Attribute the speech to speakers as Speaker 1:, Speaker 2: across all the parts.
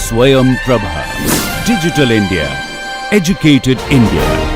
Speaker 1: Swayam Prabha. Digital India. Educated India.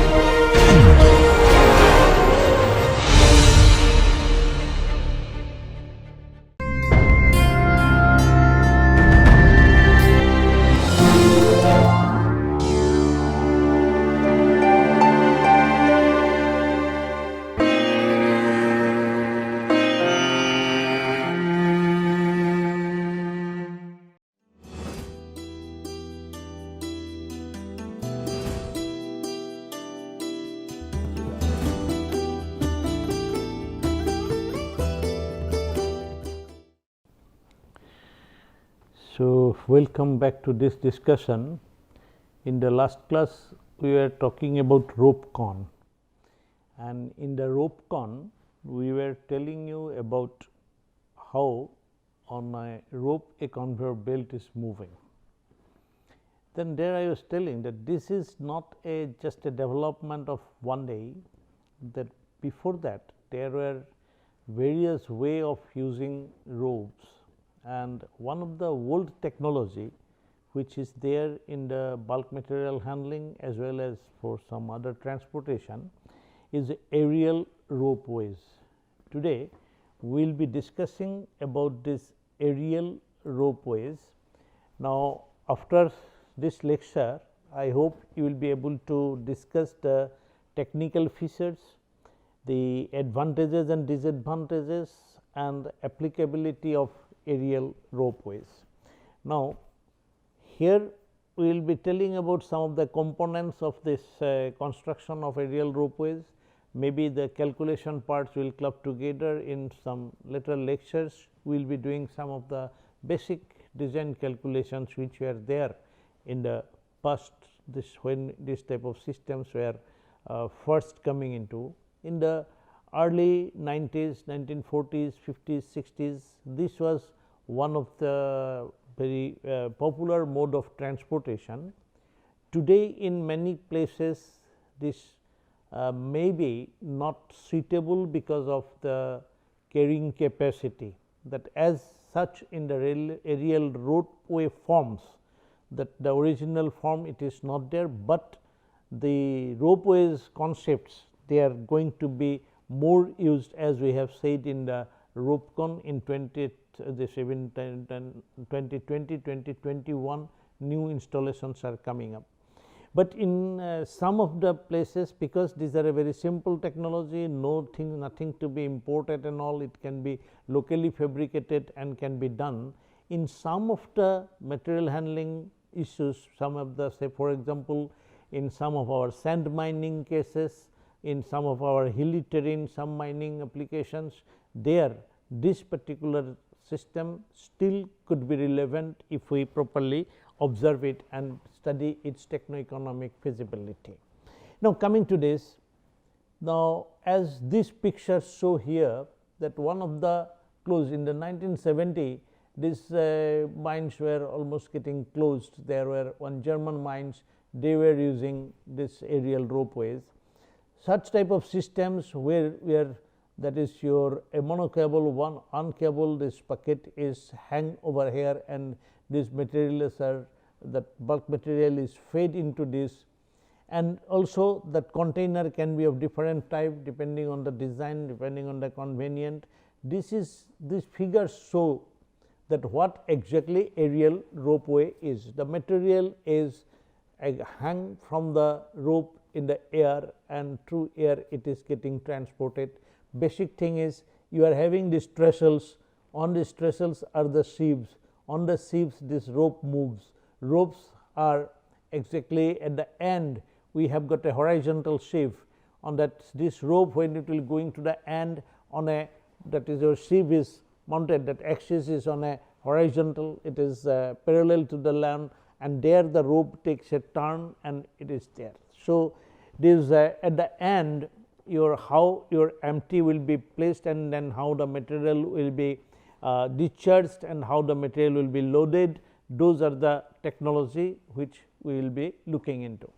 Speaker 2: So, welcome back to this discussion. In the last class, we were talking about rope con, and in the rope con, we were telling you about how on a rope a conveyor belt is moving. Then there I was telling that this is not just a development of one day, that before that there were various way of using ropes. And one of the old technology which is there in the bulk material handling as well as for some other transportation is aerial ropeways. Today, we will be discussing about this aerial ropeways. Now, after this lecture, I hope you will be able to discuss the technical features, the advantages and disadvantages and applicability of aerial ropeways. Now, here we will be telling about some of the components of this construction of aerial ropeways. Maybe the calculation parts will club together in some later lectures. We will be doing some of the basic design calculations which were there in the past, when this type of systems were first coming into. In the early 90s, 1940s, 50s, 60s, this was one of the very popular mode of transportation. Today, in many places, this may be not suitable because of the carrying capacity, that as such in the aerial roadway forms, that the original form it is not there, but the ropeways concepts they are going to be more used, as we have said in the RopeCon in 2020, 2021 new installations are coming up. But in some of the places, because these are a very simple technology, nothing to be imported and all, it can be locally fabricated and can be done. In some of the material handling issues, some of the, say for example, in some of our sand mining cases, in some of our hilly terrain, some mining applications, there this particular system still could be relevant if we properly observe it and study its techno-economic feasibility. Now, coming to this, now as these pictures show here, that one of the closed in the 1970, these mines were almost getting closed. There were one German mines, they were using this aerial ropeways. Such type of systems where that is your a monocable, one uncable, this bucket is hang over here and these materials are, that bulk material is fed into this, and also that container can be of different type depending on the design, depending on the convenient. These figures show that what exactly aerial ropeway is. The material is hang from the rope in the air, and through air it is getting transported. Basic thing is you are having these trestles, on these trestles are the sheaves, on the sheaves this rope moves. Ropes are exactly at the end, we have got a horizontal sheave on that, this rope when it will going to the end on a, that is your sheave is mounted, that axis is on a horizontal, it is parallel to the land, and there the rope takes a turn and it is there. So, this at the end your how your empty will be placed, and then how the material will be discharged and how the material will be loaded. Those are the technology which we will be looking into.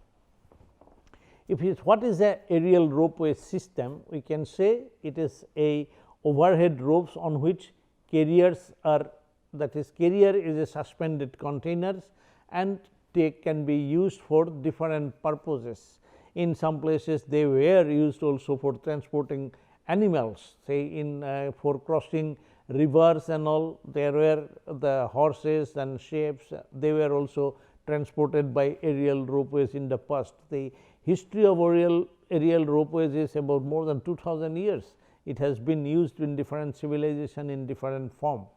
Speaker 2: If it is what is a aerial ropeway system, we can say it is a overhead ropes on which carriers are, that is carrier is a suspended containers, and they can be used for different purposes. In some places they were used also for transporting animals, say in for crossing rivers and all, there were the horses and ships, they were also transported by aerial ropeways in the past. The history of aerial ropeways is about more than 2000 years. It has been used in different civilization in different form,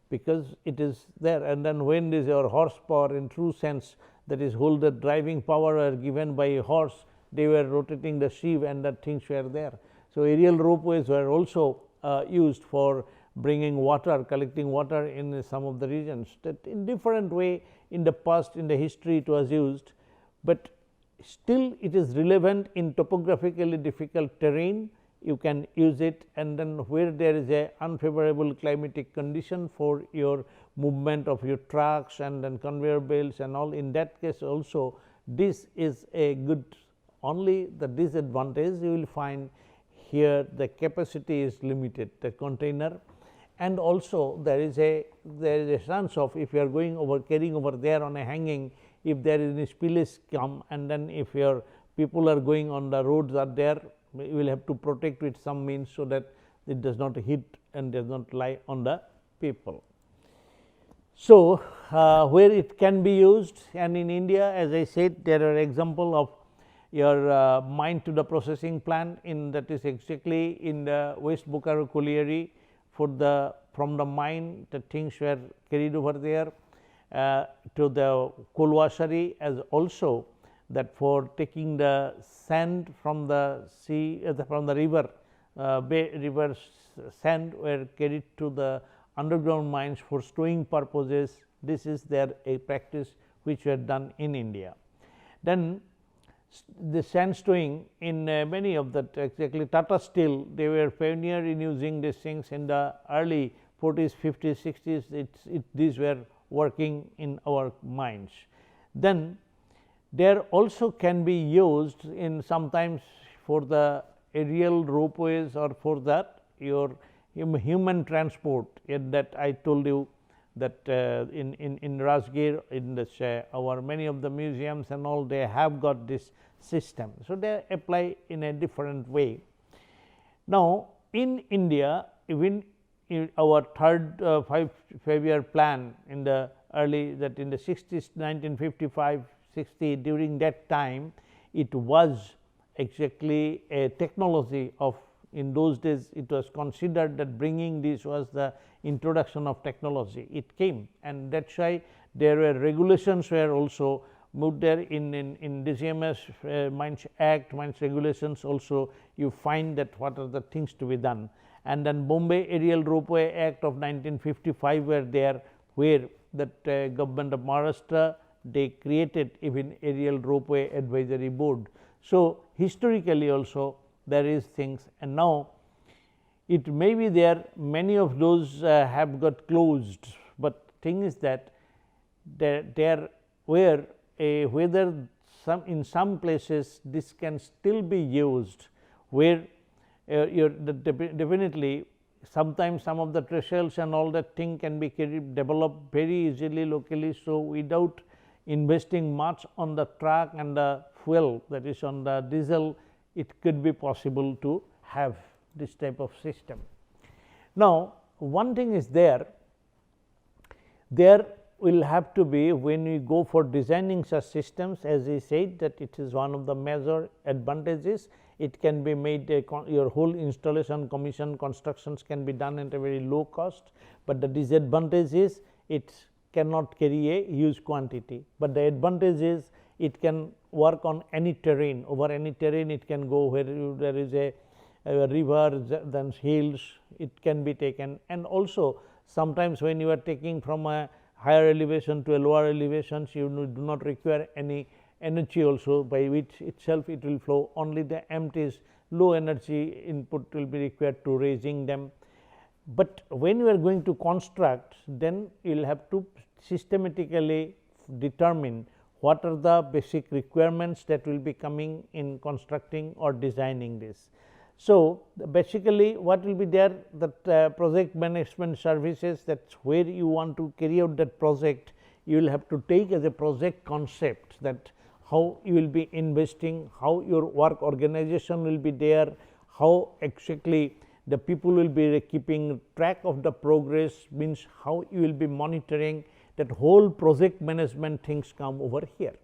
Speaker 2: because it is there. And then when is your horsepower in true sense, that is whole the driving power were given by a horse, they were rotating the sheave and the things were there. So, aerial ropeways were also used for bringing water, collecting water in some of the regions, that in different way in the past, in the history it was used, but still it is relevant in topographically difficult terrain. You can use it, and then where there is a unfavorable climatic condition for your movement of your trucks and then conveyor belts and all, in that case also this is a good. Only the disadvantage you will find here, the capacity is limited, the container, and also there is a chance of, if you are going over carrying over there on a hanging, if there is any spillage come, and then if your people are going on the roads are there, you will have to protect with some means, so that it does not hit and does not lie on the people. So, where it can be used, and in India, as I said, there are example of your mine to the processing plant, in that is exactly in the West Bokaro colliery. For the from the mine, the things were carried over there to the coal washery, as also that for taking the sand from the sea, from the river, river sand were carried to the underground mines for stowing purposes. This is there a practice which were done in India. Then the sand stowing in many of the, exactly Tata Steel, they were pioneer in using these things in the early 40s, 50s, 60s, these were working in our mines. Then there also can be used in sometimes for the aerial ropeways, or for that your human transport, in that I told you that in Rajgir, in this our many of the museums and all, they have got this system. So, they apply in a different way. Now, in India, even in our third 5-year plan in the early, that in the 60s, 1955, 60, during that time it was exactly a technology of, in those days it was considered that bringing this was the introduction of technology. It came, and that is why there were regulations were also moved there in DCMS Mines Act, Mines Regulations also you find that what are the things to be done. And then Bombay Aerial Ropeway Act of 1955 were there, where that government of Maharashtra, they created even aerial ropeway advisory board. So, historically also there is things, and now it may be there many of those have got closed, but thing is that there were whether some in some places this can still be used, where definitely sometimes some of the trestles and all that thing can be developed very easily locally. So, without investing much on the truck and the fuel, that is on the diesel, it could be possible to have this type of system. Now, one thing is there will have to be, when we go for designing such systems, as I said that it is one of the major advantages. It can be made your whole installation, commission, constructions can be done at a very low cost, but the disadvantage is it cannot carry a huge quantity, but the advantage is it can work on any terrain, over any terrain it can go, where there is a river, then hills, it can be taken. And also sometimes when you are taking from a higher elevation to a lower elevations, you do not require any energy also, by which itself it will flow, only the empties low energy input will be required to raising them. But when you are going to construct, then you will have to systematically determine what are the basic requirements that will be coming in constructing or designing this. So, basically what will be there, that project management services, that is where you want to carry out that project, you will have to take as a project concept, that how you will be investing, how your work organization will be there, how exactly the people will be keeping track of the progress, means how you will be monitoring, that whole project management things come over here.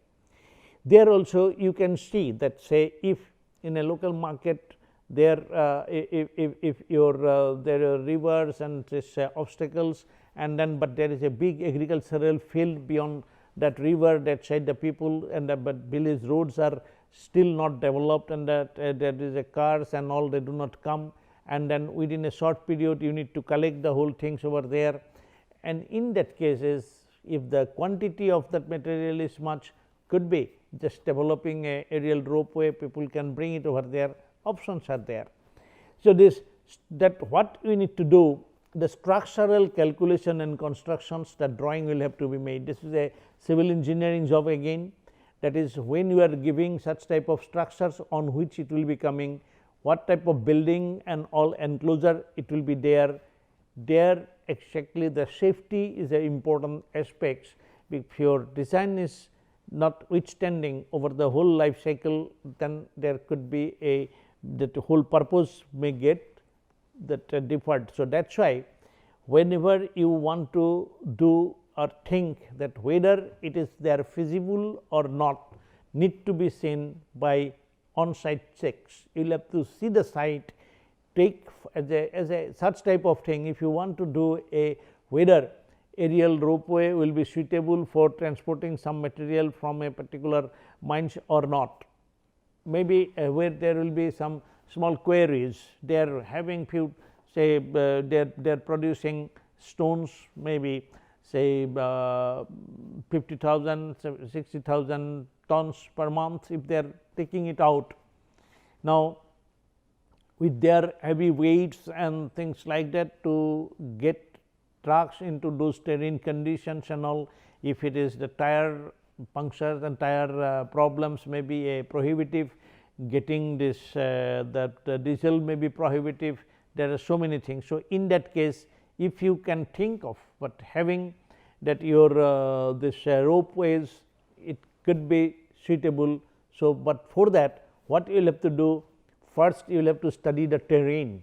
Speaker 2: There also you can see that, say, if in a local market there if your there are rivers and this obstacles, and then but there is a big agricultural field beyond that river, that side the people and but village roads are still not developed, and that there is a cars and all, they do not come, and then within a short period you need to collect the whole things over there. And in that cases, if the quantity of that material is much, could be just developing a aerial ropeway, people can bring it over there, options are there. So, this that what we need to do, the structural calculation and constructions, the drawing will have to be made. This is a civil engineering job again, that is when you are giving such type of structures on which it will be coming, what type of building and all enclosure it will be there. There exactly the safety is an important aspect. If your design is not withstanding over the whole life cycle, then there could be a that whole purpose may get that deferred. So, that is why whenever you want to do or think that whether it is there feasible or not, need to be seen by on site checks. You will have to see the site, take as a such type of thing. If you want to do a whether aerial ropeway will be suitable for transporting some material from a particular mines or not. Maybe where there will be some small quarries, they are having few, say they are producing stones, maybe say 50,000, 60,000 tons per month, if they are taking it out. Now, with their heavy weights and things like that, to get trucks into those terrain conditions and all, if it is the tire punctures and tire problems may be a prohibitive, getting this that diesel may be prohibitive, there are so many things. So, in that case, if you can think of but having that your this ropeways, it could be suitable. So, but for that what you will have to do, first you will have to study the terrain.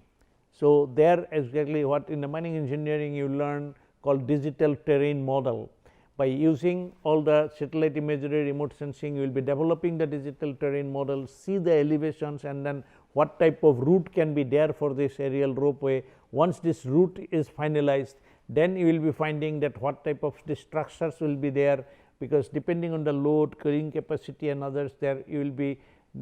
Speaker 2: So, there exactly what in the mining engineering you learn called digital terrain model. By using all the satellite imagery, remote sensing, you will be developing the digital terrain model, see the elevations, and then what type of route can be there for this aerial ropeway. Once this route is finalized, then you will be finding that what type of the structures will be there, because depending on the load, carrying capacity and others, there you will be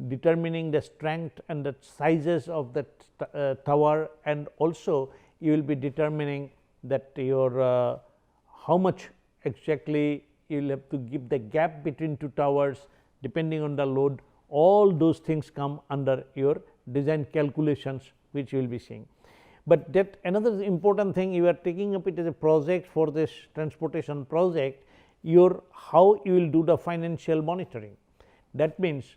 Speaker 2: determining the strength and the sizes of that tower, and also you will be determining that your how much exactly you will have to give the gap between two towers depending on the load. All those things come under your design calculations, which you will be seeing. But that another important thing, you are taking up it as a project for this transportation project, your how you will do the financial monitoring. That means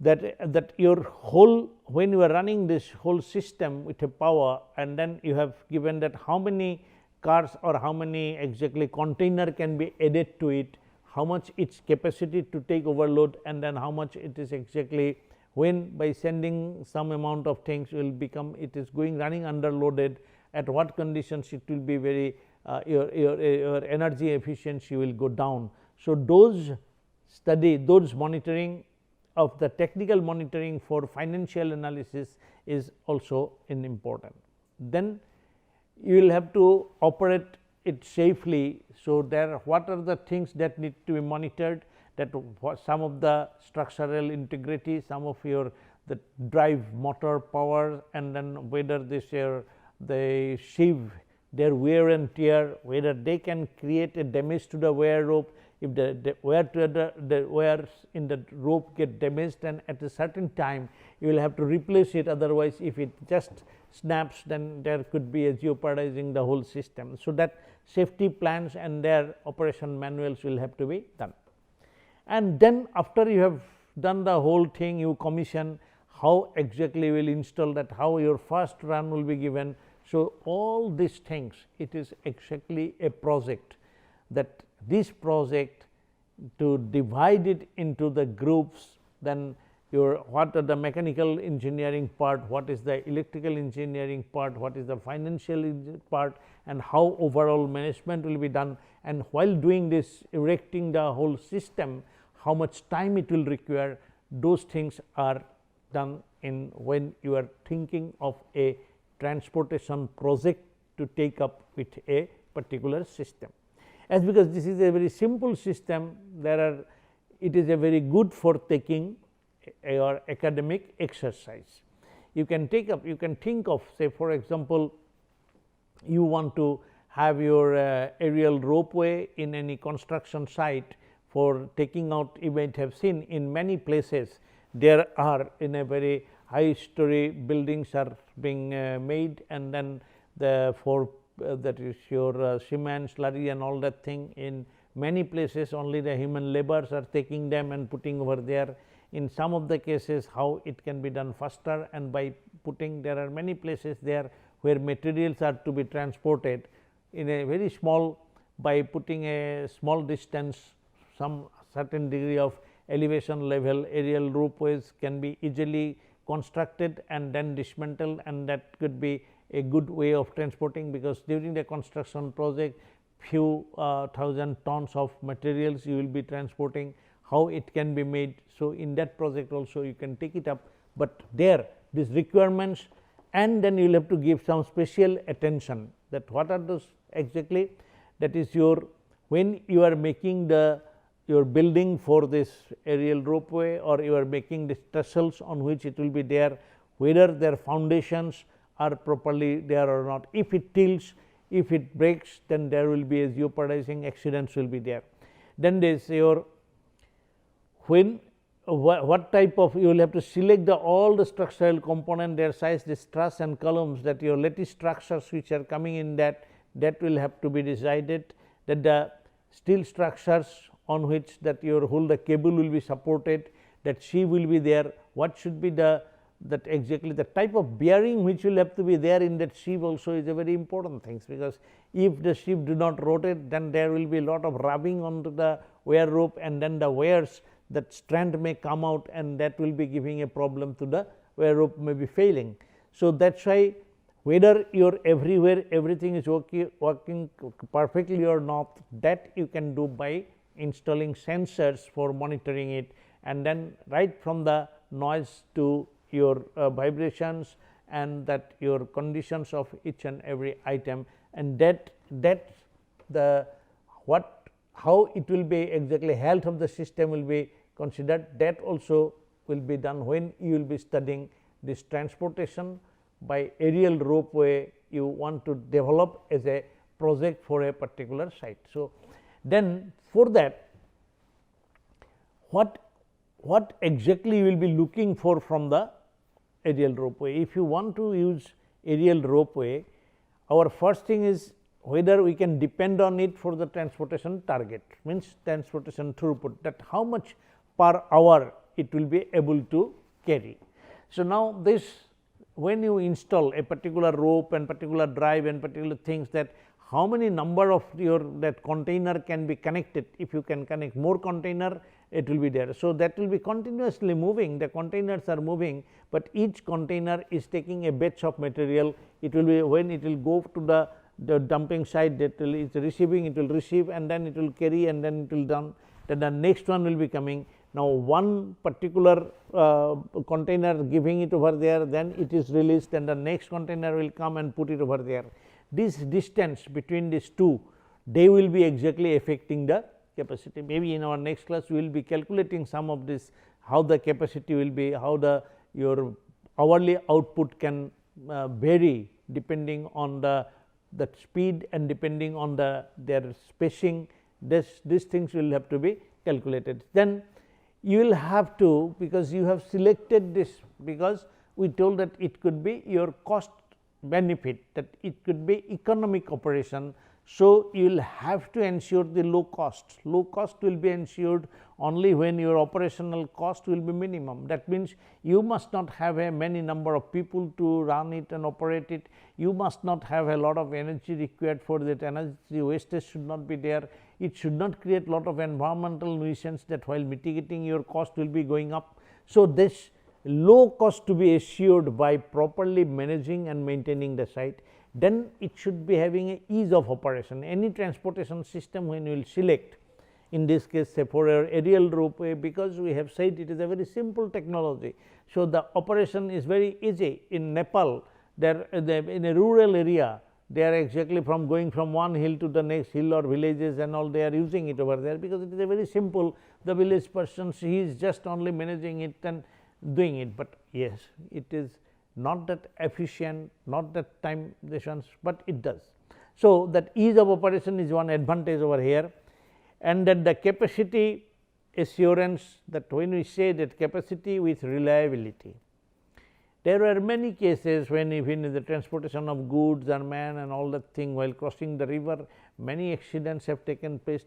Speaker 2: that your whole, when you are running this whole system with a power, and then you have given that how many cars or how many exactly container can be added to it, how much its capacity to take overload, and then how much it is exactly when by sending some amount of things will become, it is going running underloaded, at what conditions it will be very your energy efficiency will go down. So, those study, those monitoring of the technical monitoring for financial analysis is also important. Then you will have to operate it safely. So, there what are the things that need to be monitored, that some of the structural integrity, some of your the drive motor power, and then whether this the sheave, their wear and tear, whether they can create a damage to the wear rope. If the wear to the wears in the rope get damaged, and at a certain time you will have to replace it, otherwise if it just snaps, then there could be a jeopardizing the whole system. So, that safety plans and their operation manuals will have to be done. And then after you have done the whole thing, you commission how exactly you will install that, how your first run will be given. So, all these things, it is exactly a project that this project to divide it into the groups, then your what are the mechanical engineering part, what is the electrical engineering part, what is the financial part, and how overall management will be done, and while doing this erecting the whole system, how much time it will require, those things are done in when you are thinking of a transportation project to take up with a particular system. As because this is a very simple system, it is a very good for taking your academic exercise. You can take up, you can think of, say for example, you want to have your aerial ropeway in any construction site for taking out. You might have seen in many places there are in a very high story buildings are being made, and then the for that is your cement, slurry and all that thing. In many places only the human laborers are taking them and putting over there. In some of the cases how it can be done faster, and by putting, there are many places there where materials are to be transported in a very small, by putting a small distance, some certain degree of elevation level, aerial ropeways can be easily constructed and then dismantled, and that could be a good way of transporting, because during the construction project few thousand tons of materials you will be transporting, how it can be made. So, in that project also you can take it up, but there these requirements, and then you will have to give some special attention that what are those exactly, that is your, when you are making the your building for this aerial ropeway, or you are making the trestles on which it will be there, whether their foundations are properly there or not. If it tilts, if it breaks, then there will be a jeopardizing accidents will be there. Then there is your, when what type of, you will have to select the all the structural component, their size, this truss and columns, that your lattice structures which are coming in that will have to be decided, that the steel structures on which that your whole the cable will be supported, that sheave will be there, what should be the that exactly the type of bearing which will have to be there in that sheave also is a very important things, because if the sheave do not rotate, then there will be a lot of rubbing onto the wire rope, and then the wires, that strand may come out, and that will be giving a problem to the wire rope, may be failing. So, that is why whether you are everywhere everything is working perfectly or not, that you can do by installing sensors for monitoring it, and then right from the noise to your vibrations, and that your conditions of each and every item, and that the what how it will be exactly health of the system will be considered, that also will be done when you will be studying this transportation by aerial ropeway you want to develop as a project for a particular site. So, then for that what exactly you will be looking for from the aerial ropeway. If you want to use aerial ropeway, our first thing is whether we can depend on it for the transportation target, means transportation throughput, that how much per hour it will be able to carry. So, now this, when you install a particular rope and particular drive and particular things, that how many number of your that container can be connected. If you can connect more container, it will be there. So, that will be continuously moving, the containers are moving, but each container is taking a batch of material. It will be, when it will go to the dumping site, that will is receiving, it will receive, and then it will carry, and then it will done, then the next one will be coming. Now, one particular container giving it over there, then it is released, and the next container will come and put it over there. This distance between these two, they will be exactly affecting the capacity. Maybe in our next class we will be calculating some of this, how the capacity will be, how the your hourly output can vary depending on the speed and depending on their spacing. These things will have to be calculated. Then you will have to, because you have selected this, because we told that it could be your cost benefit, that it could be economic operation. So, you will have to ensure the low cost. Low cost will be ensured only when your operational cost will be minimum. That means, you must not have a many number of people to run it and operate it. You must not have a lot of energy required for that. Energy wastage should not be there. It should not create lot of environmental nuisance, that while mitigating your cost will be going up. So, this low cost to be assured by properly managing and maintaining the site. Then it should be having a ease of operation. Any transportation system, when you will select, in this case say for your aerial ropeway, because we have said it is a very simple technology. So, the operation is very easy. In Nepal, there in a rural area, they are exactly from going from one hill to the next hill or villages and all, they are using it over there, because it is a very simple. The village person, he is just only managing it and doing it, but yes, it is not that efficient, not that time decisions, but it does. So, that ease of operation is one advantage over here, and that the capacity assurance, that when we say that capacity with reliability, there are many cases when even in the transportation of goods and man and all that thing while crossing the river, many accidents have taken place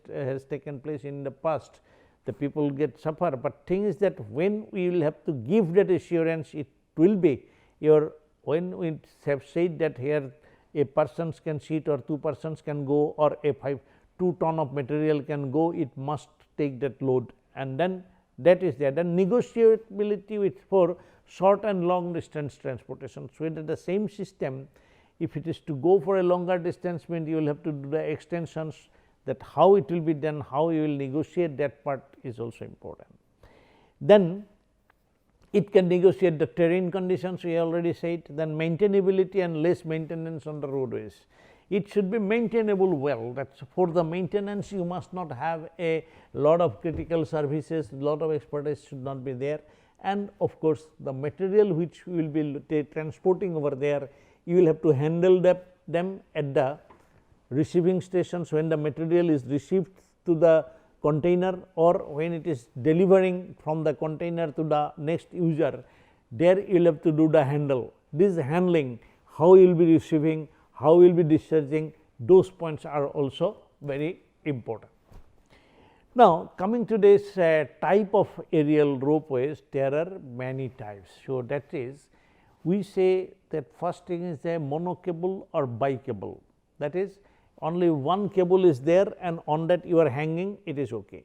Speaker 2: in the past. The people get suffer, but thing is that when we will have to give that assurance, it will be your, when we have said that here a persons can sit or 2 persons can go, or a 2 ton of material can go, it must take that load, and then that is there. Then negotiability with for short and long distance transportation. So, it is the same system. If it is to go for a longer distance, means you will have to do the extensions, that how it will be done, how you will negotiate, that part is also important. Then it can negotiate the terrain conditions, we already said. Then maintainability and less maintenance on the roadways. It should be maintainable well, that is for the maintenance you must not have a lot of critical services, lot of expertise should not be there, and of course, the material which we will be transporting over there, you will have to handle them at the receiving stations when the material is received to the container, or when it is delivering from the container to the next user, there you will have to do the handle. This handling, how you will be receiving, how you will be discharging, those points are also very important. Now, coming to this type of aerial ropeways, there are many types. So, that is, we say that first thing is a monocable or bicable, that is, only one cable is there and on that you are hanging, it is okay.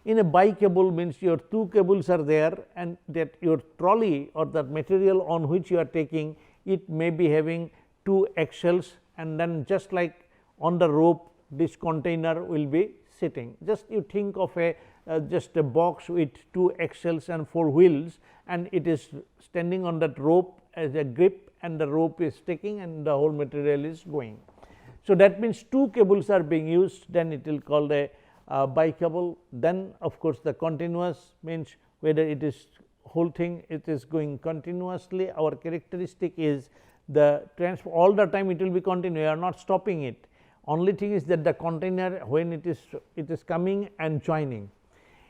Speaker 2: In a bicable means your 2 cables are there, and that your trolley or the material on which you are taking, it may be having 2 axles, and then just like on the rope, this container will be sitting. Just you think of a just a box with 2 axles and 4 wheels, and it is standing on that rope as a grip, and the rope is sticking and the whole material is going. So, that means 2 cables are being used, then it will called a bicable. Then of course, the continuous means whether it is whole thing, it is going continuously. Our characteristic is the all the time it will be continuous, you are not stopping it. Only thing is that the container, when it is coming and joining,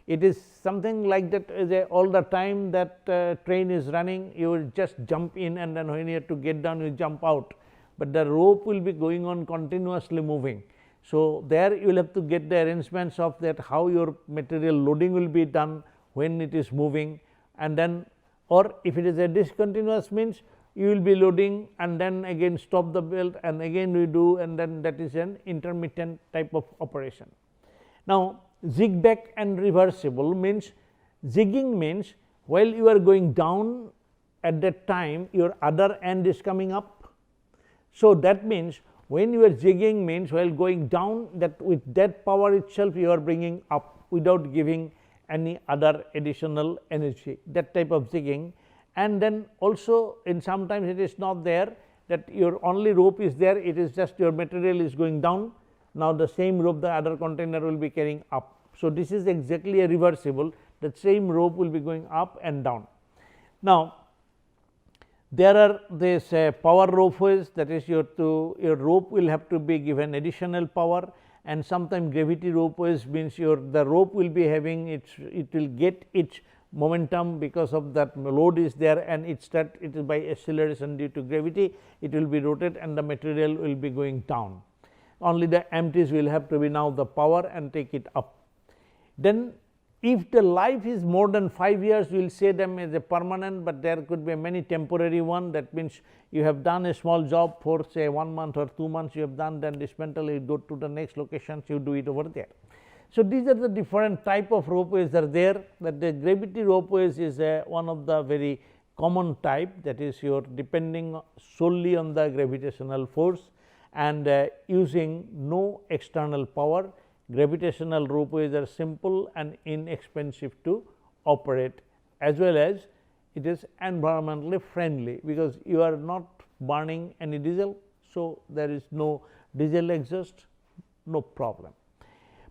Speaker 2: it is something like that all the time that train is running, you will just jump in, and then when you have to get down, you jump out, but the rope will be going on continuously moving. So, there you will have to get the arrangements of that, how your material loading will be done when it is moving, and then, or if it is a discontinuous means, you will be loading and then again stop the belt and again we do, and then that is an intermittent type of operation. Now, zigzag and reversible means, zigging means while you are going down, at that time your other end is coming up. So, that means when you are zigging means while going down, that with that power itself you are bringing up without giving any other additional energy, that type of zigging. And then also in sometimes it is not there, that your only rope is there, it is just your material is going down. Now, the same rope the other container will be carrying up. So, this is exactly a reversible, that same rope will be going up and down. Now, there are this power ropeways, that is your rope will have to be given additional power, and sometimes gravity ropeways means the rope will be having it will get its momentum because of that load is there, and it is by acceleration due to gravity, it will be rotated and the material will be going down. only the empties will have to be now the power and take it up. Then if the life is more than 5 years, we will say them as a permanent, but there could be many temporary one. That means you have done a small job for say 1 month or 2 months, you have done, then dismantle, you go to the next location, you do it over there. So, these are the different type of ropeways are there, that the gravity ropeways is one of the very common type, that is your depending solely on the gravitational force and using no external power. Gravitational ropeways are simple and inexpensive to operate, as well as it is environmentally friendly, because you are not burning any diesel. So, there is no diesel exhaust, no problem.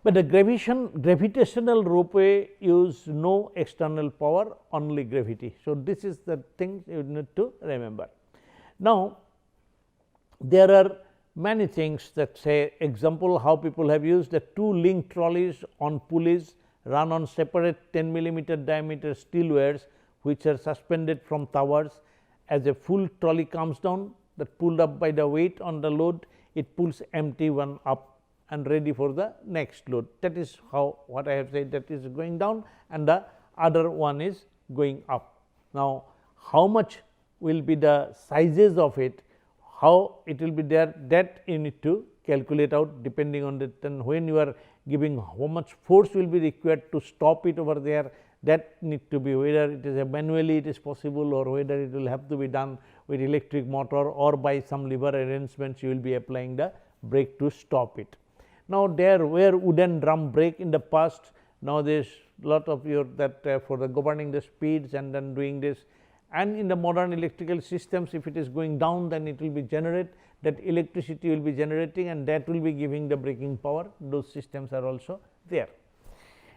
Speaker 2: But the gravitational ropeway use no external power, only gravity. So, this is the thing you need to remember. Now, there are many things that say example how people have used the 2 link trolleys on pulleys run on separate 10 millimeter diameter steel wires, which are suspended from towers. As a full trolley comes down, that pulled up by the weight on the load, it pulls empty one up and ready for the next load. That is how what I have said, that is going down and the other one is going up. Now, how much will be the sizes of it, how it will be there, that you need to calculate out depending on the, then when you are giving how much force will be required to stop it over there, that need to be, whether it is a manually it is possible or whether it will have to be done with electric motor or by some lever arrangements you will be applying the brake to stop it. Now, there were wooden drum brake in the past, now there is lot of your that for the governing the speeds and then doing this. And in the modern electrical systems, if it is going down, then it will be generate, that electricity will be generating and that will be giving the braking power. Those systems are also there.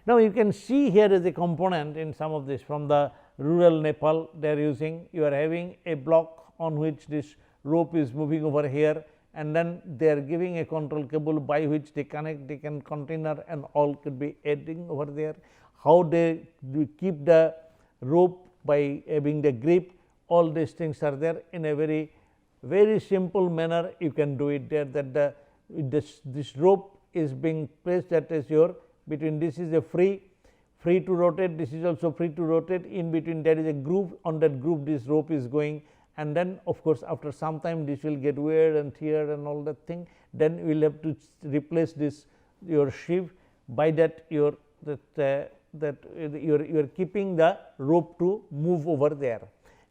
Speaker 2: Now, you can see here as a component in some of this from the rural Nepal, they are using, you are having a block on which this rope is moving over here, and then they are giving a control cable by which they connect, they can container and all could be adding over there. How they keep the rope by having the grip, all these things are there in a very simple manner. You can do it there, that this rope is being placed, that is your between, this is a free to rotate, this is also free to rotate, in between there is a groove, on that groove this rope is going, and then of course, after some time this will get weird and tear and all that thing, then you will have to replace this your sheave, by that your that you are keeping the rope to move over there,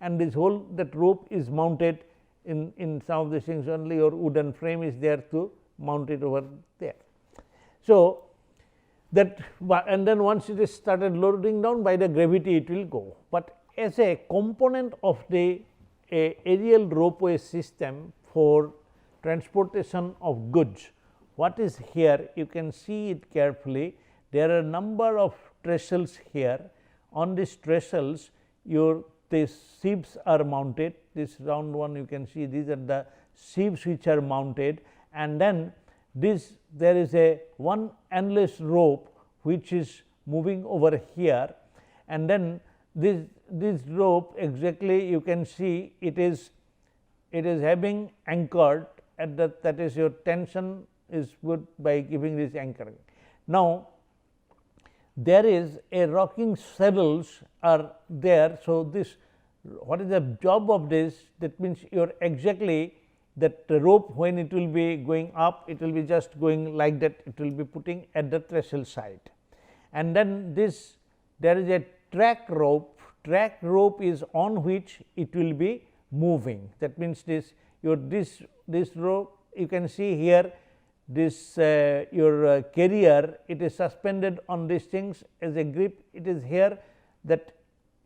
Speaker 2: and this whole that rope is mounted in some of these things, only your wooden frame is there to mount it over there. So, that and then once it is started loading down, by the gravity it will go, but as a component of the aerial ropeway system for transportation of goods, what is here, you can see it carefully. There are a number of trestles here. On these trestles, these sheaves are mounted, this round one you can see, these are the sheaves which are mounted, and then this there is a one endless rope which is moving over here, and then this rope exactly you can see it is having anchored at that is your tension is good by giving this anchoring. Now, there is a rocking saddles are there. So, this what is the job of this, that means your exactly that rope when it will be going up, it will be just going like that, it will be putting at the trestle side, and then this there is a track rope is on which it will be moving. That means this rope you can see here, this your carrier, it is suspended on these things as a grip, it is here, that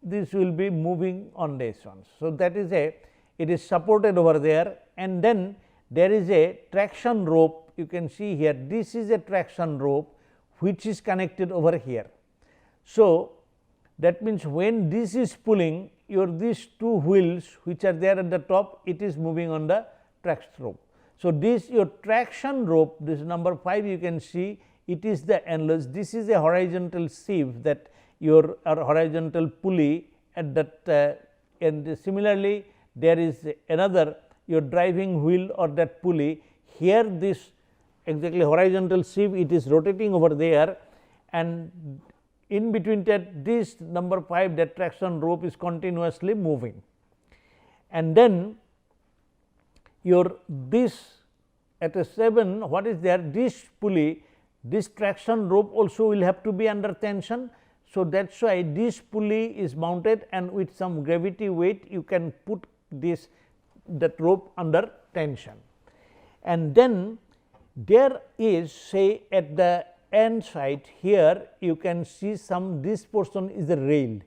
Speaker 2: this will be moving on this one. So, that is it is supported over there, and then there is a traction rope you can see here, this is a traction rope which is connected over here. So, that means when this is pulling, these two wheels which are there at the top, it is moving on the traction rope. So, this your traction rope, this number 5 you can see, it is the endless, this is a horizontal sheave, that your horizontal pulley at that and similarly there is another your driving wheel or that pulley, here this exactly horizontal sieve, it is rotating over there, and in between that this number 5 that traction rope is continuously moving. And then your this at a 7, what is there, this pulley, this traction rope also will have to be under tension. So, that is why this pulley is mounted, and with some gravity weight you can put this that rope under tension. And then there is, say, at the end side here you can see some, this portion is a rail.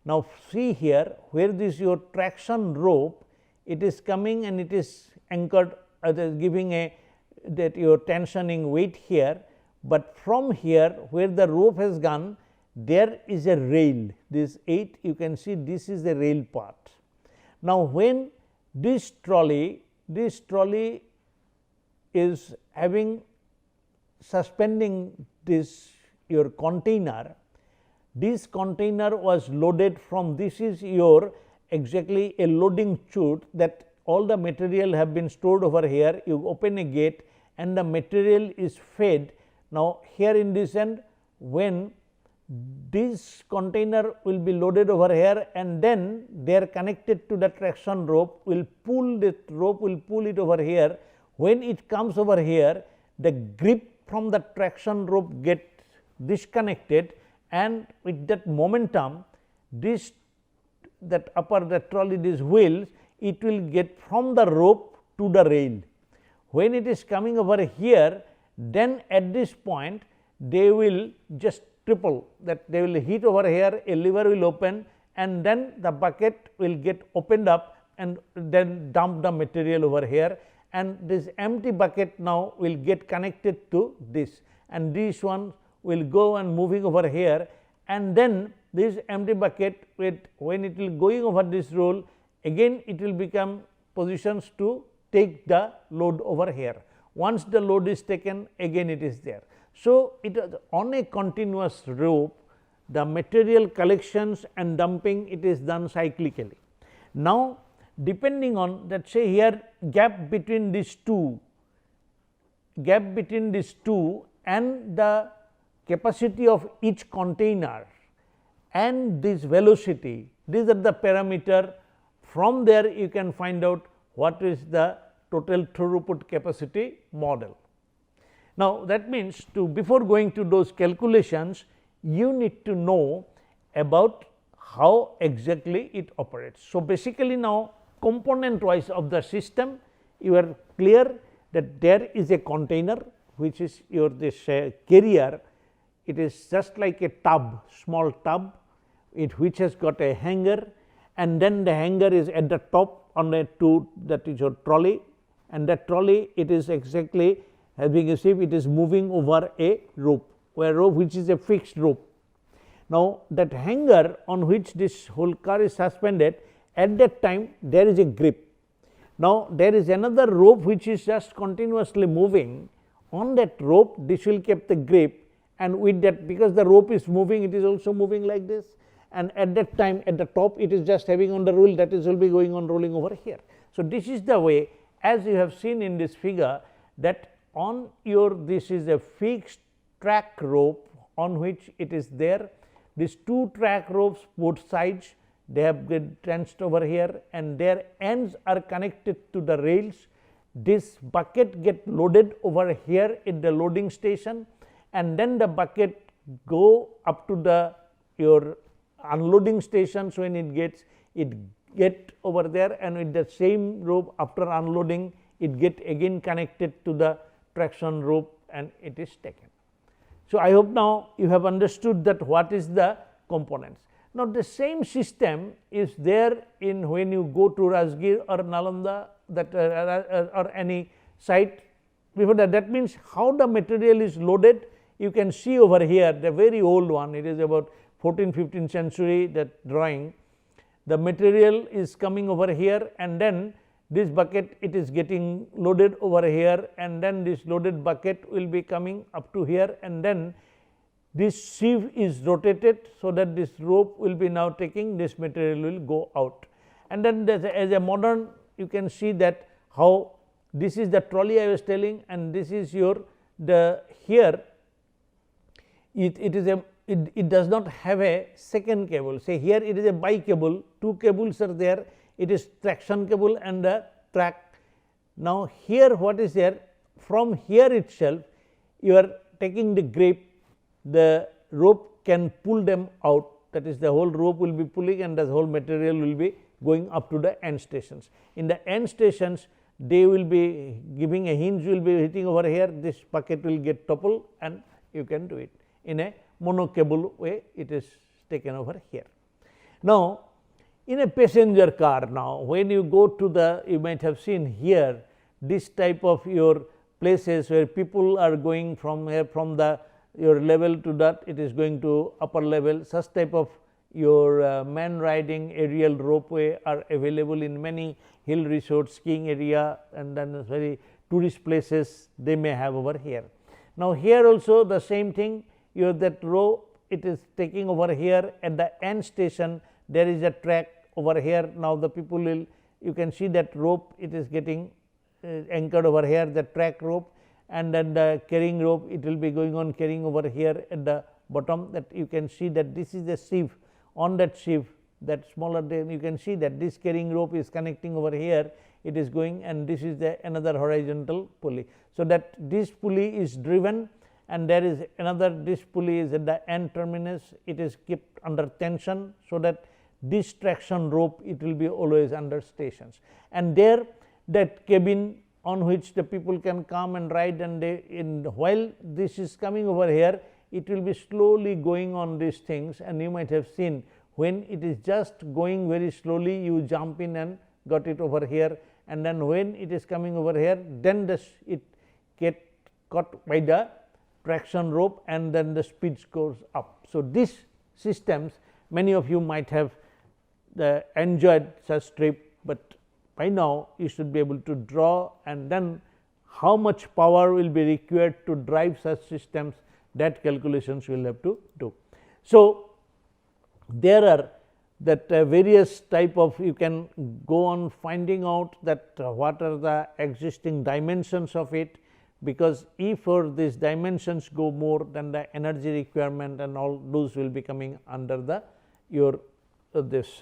Speaker 2: Now, see here where this your traction rope, it is coming and it is anchored, giving a that your tensioning weight here, but from here where the rope has gone, there is a rail, this 8 you can see, this is the rail part. Now, when this trolley is having suspending this your container, this container was loaded from, this is your exactly a loading chute, that all the material have been stored over here. You open a gate and the material is fed. Now, here in this end, when this container will be loaded over here, and then they are connected to the traction rope, will pull the rope, will pull it over here. When it comes over here, the grip from the traction rope get disconnected, and with that momentum, this that upper the trolley, these wheels, it will get from the rope to the rail. When it is coming over here, then at this point they will just triple, that they will hit over here, a lever will open, and then the bucket will get opened up and then dump the material over here, and this empty bucket now will get connected to this, and this one will go and moving over here, and then this empty bucket with, when it will going over this roll, again it will become positions to take the load over here. Once the load is taken, again it is there. So, it is on a continuous rope, the material collections and dumping, it is done cyclically. Now, depending on that, say here gap between these two and the capacity of each container and this velocity, these are the parameter. From there you can find out what is the total throughput capacity model. Now, that means to before going to those calculations, you need to know about how exactly it operates. So, basically now component wise of the system, you are clear that there is a container which is your this carrier. It is just like a tub, small tub, which has got a hanger, and then the hanger is at the top on a that is your trolley, and that trolley it is exactly having a shape, it is moving over a rope, which is a fixed rope. Now, that hanger on which this whole car is suspended, at that time there is a grip. Now, there is another rope which is just continuously moving. On that rope, this will keep the grip, and with that, because the rope is moving, it is also moving like this, and at that time at the top it is just having on the roll, that is will be going on rolling over here. So, this is the way, as you have seen in this figure, that on your this is a fixed track rope on which it is there. These two track ropes both sides, they have been trenched over here, and their ends are connected to the rails. This bucket get loaded over here in the loading station, and then the bucket go up to the your unloading stations. When it get over there, and with the same rope after unloading, it get again connected to the traction rope, and it is taken. So, I hope now you have understood that what is the components. Now, the same system is there in when you go to Rajgir or Nalanda, that or any site before that. That means, how the material is loaded, you can see over here, the very old one, it is about 14th-15th century, that drawing. The material is coming over here, and then this bucket it is getting loaded over here, and then this loaded bucket will be coming up to here, and then this sieve is rotated, so that this rope will be now taking this material will go out. And then as a modern, you can see that how this is the trolley I was telling, and this is your the here it is a it does not have a second cable. Say here it is a bi cable, two cables are there, it is traction cable and a track. Now, here what is there, from here itself you are taking the grip, the rope can pull them out, that is the whole rope will be pulling and the whole material will be going up to the end stations. In the end stations they will be giving a hinge will be hitting over here, this bucket will get toppled and you can do it in a mono cable way, it is taken over here. Now, in a passenger car, now when you go to the, you might have seen here this type of your places where people are going from here, from the your level to that it is going to upper level, such type of your man riding aerial ropeway are available in many hill resorts, skiing area, and then very tourist places they may have over here. Now, here also the same thing, you that rope it is taking over here at the end station there is a track over here. Now, the people will, you can see that rope it is getting anchored over here, the track rope, and then the carrying rope it will be going on carrying over here at the bottom, that you can see that this is the sheave, on that sheave that smaller, then you can see that this carrying rope is connecting over here, it is going, and this is the another horizontal pulley. So, that this pulley is driven and there is another, this pulley is at the end terminus, it is kept under tension. So, that this traction rope it will be always under stations, and there that cabin on which the people can come and ride, and they in while this is coming over here it will be slowly going on these things, and you might have seen when it is just going very slowly you jump in and got it over here, and then when it is coming over here then this it get caught by the traction rope and then the speed goes up. So, these systems many of you might have enjoyed such trip, but by now you should be able to draw, and then how much power will be required to drive such systems, that calculations you will have to do. So, there are that various type of, you can go on finding out that what are the existing dimensions of it, because if for these dimensions go more, then the energy requirement and all those will be coming under the your this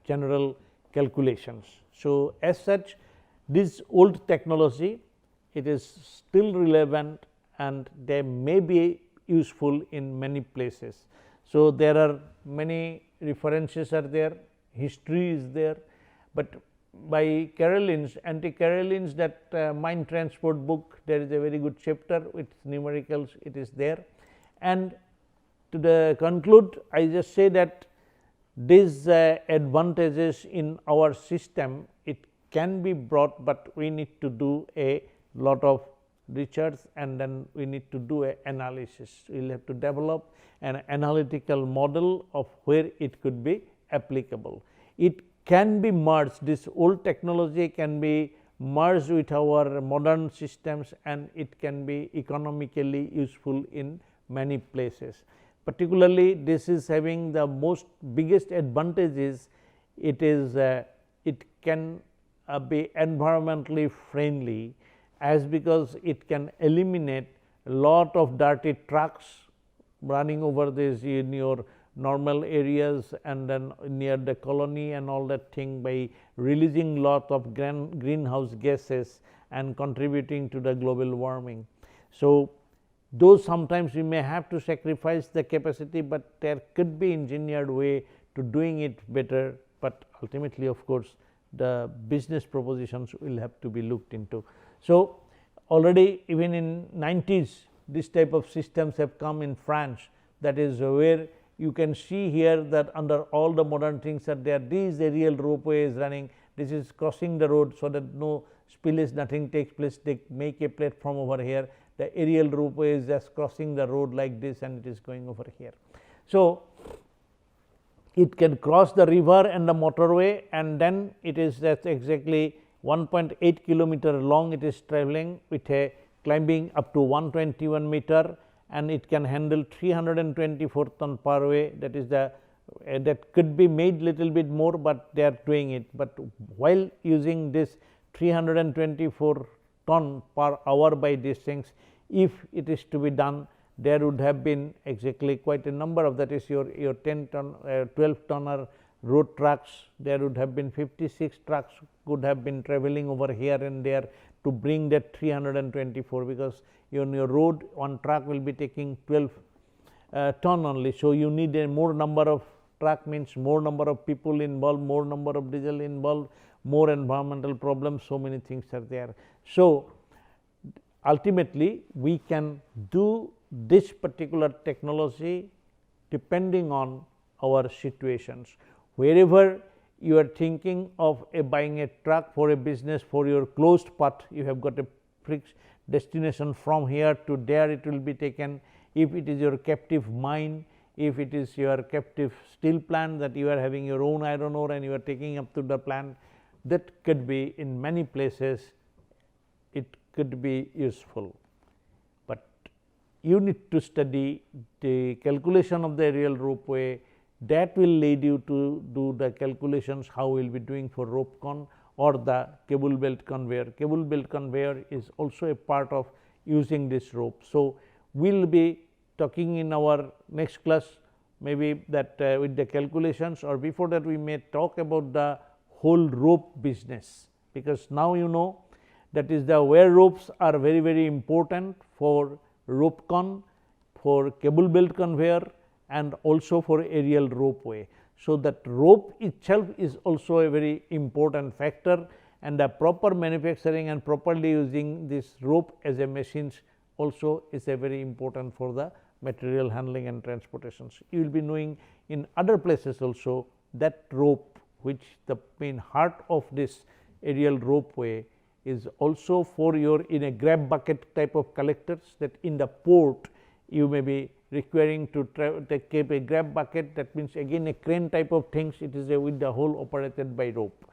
Speaker 2: general calculations. So, as such this old technology it is still relevant and they may be useful in many places. So, there are many references are there, history is there, but by Carolines, anti-Carolines, that mine transport book, there is a very good chapter with numericals, it is there. And to the conclude, I just say that these advantages in our system it can be brought, but we need to do a lot of research and then we need to do a analysis. We will have to develop an analytical model of where it could be applicable. It can be merged, this old technology can be merged with our modern systems and it can be economically useful in many places. Particularly this is having the most biggest advantages, it is it can be environmentally friendly, as because it can eliminate a lot of dirty trucks running over this in your normal areas and then near the colony and all that thing, by releasing lot of greenhouse gases and contributing to the global warming. So, though sometimes we may have to sacrifice the capacity, but there could be engineered way to doing it better, but ultimately of course, the business propositions will have to be looked into. So, already even in 90s this type of systems have come in France, that is where you can see here that under all the modern things are there, these aerial ropeway is running, this is crossing the road, so that no spillage, nothing takes place, they make a platform over here, the aerial ropeway is just crossing the road like this and it is going over here. So, it can cross the river and the motorway, and then it is just exactly 1.8 kilometer long, it is traveling with a climbing up to 121 meter, and it can handle 324 ton per way, that is the that could be made little bit more, but they are doing it. But while using this 324 ton per hour by these things. If it is to be done, there would have been exactly quite a number of, that is your 10 ton 12 tonner road trucks. There would have been 56 trucks could have been traveling over here and there to bring that 324, because on your road one truck will be taking 12 ton only. So, you need a more number of truck, means more number of people involved, more number of diesel involved, more environmental problems, so many things are there. So, ultimately we can do this particular technology depending on our situations. Wherever you are thinking of buying a truck for a business, for your closed path, you have got a fixed destination, from here to there it will be taken. If it is your captive mine, if it is your captive steel plant, that you are having your own iron ore and you are taking up to the plant, that could be in many places, it could be useful. But you need to study the calculation of the aerial ropeway, that will lead you to do the calculations how we will be doing for rope con or the cable belt conveyor. Cable belt conveyor is also a part of using this rope. So, we will be talking in our next class maybe that with the calculations, or before that we may talk about the whole rope business, because now you know that is the wear ropes are very, very important for rope con, for cable belt conveyor and also for aerial ropeway. So, that rope itself is also a very important factor, and the proper manufacturing and properly using this rope as a machines also is a very important for the material handling and transportations. You will be knowing in other places also that rope, which the main heart of this aerial ropeway is also for your in a grab bucket type of collectors, that in the port you may be requiring to keep a grab bucket, that means again a crane type of things, it is a with the whole operated by rope.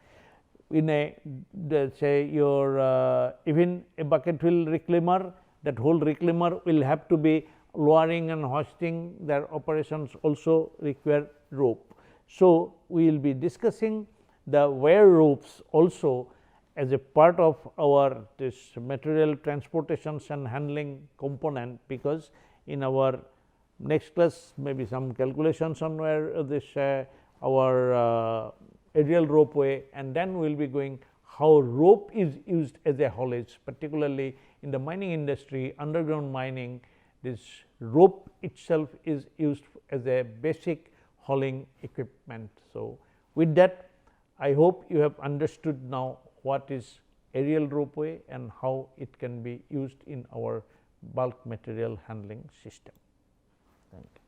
Speaker 2: In a say your even a bucket wheel reclaimer, that whole reclaimer will have to be lowering and hoisting, their operations also require rope. So, we will be discussing the wear ropes also as a part of our this material transportations and handling component, because in our next class maybe some calculations on where this our aerial ropeway, and then we will be going how rope is used as a haulage, particularly in the mining industry, underground mining, this rope itself is used as a basic hauling equipment. So, with that I hope you have understood now what is aerial ropeway and how it can be used in our bulk material handling system. Thank you.